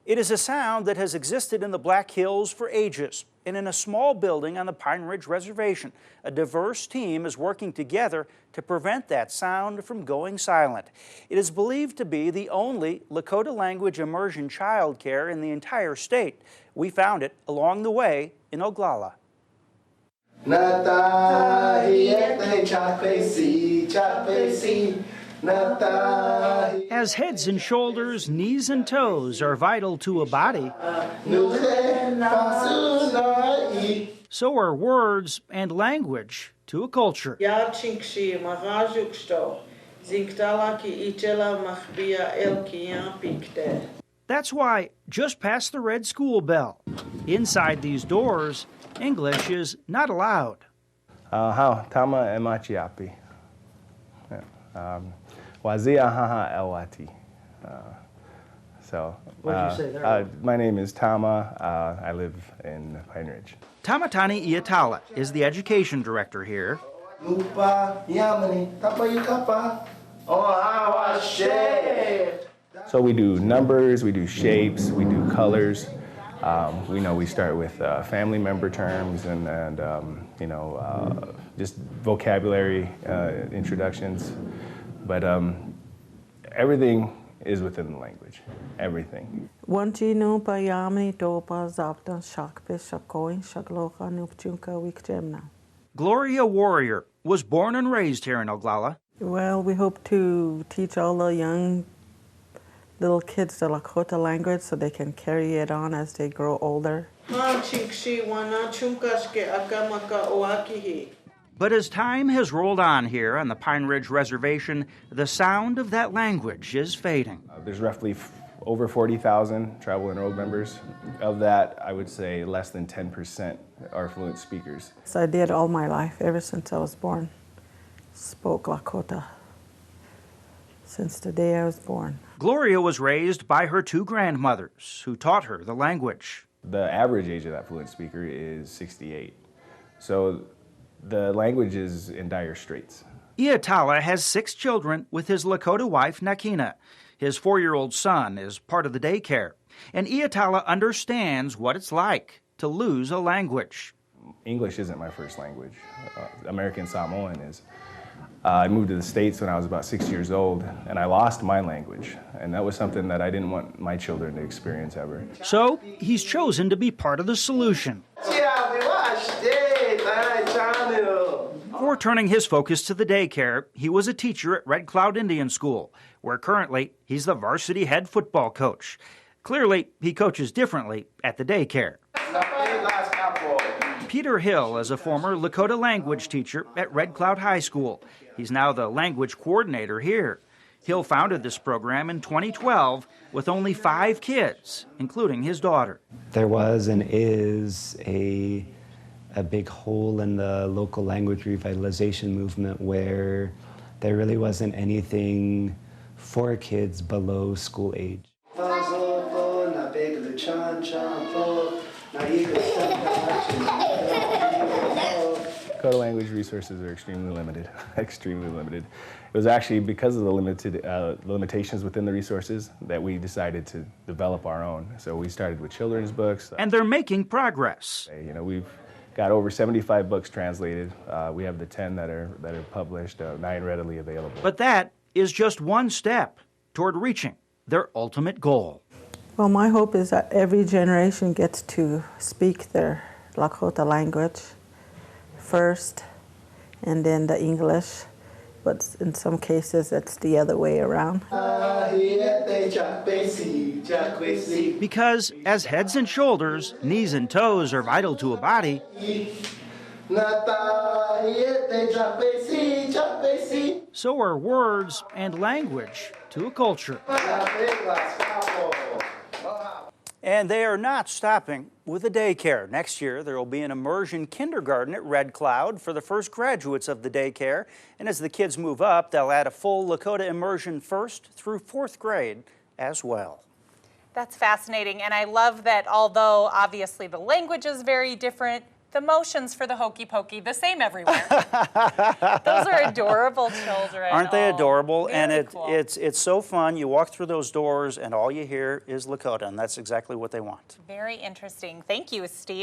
It is a sound that has existed in the Black Hills for ages, and in a small building on the Pine Ridge Reservation, a diverse team is working together to prevent that sound from going silent. It is believed to be the only Lakota language immersion child care in the entire state. We found it along the way in Oglala. As heads and shoulders, knees and toes are vital to a body, so are words and language to a culture. That's why, just past the red school bell, inside these doors, English is not allowed. How tama emachiapi. Wazia haha elwati. What did you say there? My name is Tama. I live in Pine Ridge. Tamatani Iatala is the education director here. So we do numbers, we do shapes, we do colors. We start with family member terms and just vocabulary introductions. But everything is within the language, everything. Gloria Warrior was born and raised here in Oglala. Well, we hope to teach all the young little kids the Lakota language so they can carry it on as they grow older. But as time has rolled on here on the Pine Ridge Reservation, the sound of that language is fading. There's roughly over 40,000 tribal enrolled members. Of that, I would say less than 10% are fluent speakers. So I did all my life, ever since I was born. Spoke Lakota since the day I was born. Gloria was raised by her two grandmothers who taught her the language. The average age of that fluent speaker is 68. So the language is in dire straits. Iatala has 6 children with his Lakota wife, Nakina. His 4-year-old son is part of the daycare. And Iatala understands what it's like to lose a language. English isn't my first language. American Samoan is. I moved to the States when I was about 6 years old, and I lost my language. And that was something that I didn't want my children to experience ever. So he's chosen to be part of the solution. Before turning his focus to the daycare, he was a teacher at Red Cloud Indian School, where currently he's the varsity head football coach. Clearly, he coaches differently at the daycare. Peter Hill is a former Lakota language teacher at Red Cloud High School. He's now the language coordinator here. Hill founded this program in 2012 with only 5 kids, including his daughter. There was and is a big hole in the local language revitalization movement where there really wasn't anything for kids below school age. Dakota language resources are extremely limited, extremely limited. It was actually because of the limitations within the resources that we decided to develop our own. So we started with children's books. And they're making progress. We've got over 75 books translated. We have the 10 that are published, 9 readily available. But that is just one step toward reaching their ultimate goal. Well, my hope is that every generation gets to speak their Lakota language first and then the English, but in some cases it's the other way around. Because as heads and shoulders, knees and toes are vital to a body, so are words and language to a culture. And they are not stopping with the daycare. Next year, there will be an immersion kindergarten at Red Cloud for the first graduates of the daycare. And as the kids move up, they'll add a full Lakota immersion 1st through 4th grade as well. That's fascinating. And I love that although obviously the language is very different, The motions for the hokey pokey, the same everywhere. Those are adorable children. Aren't they adorable? Very And cool. it's so fun. You walk through those doors and all you hear is Lakota, and that's exactly what they want. Very interesting. Thank you, Steve.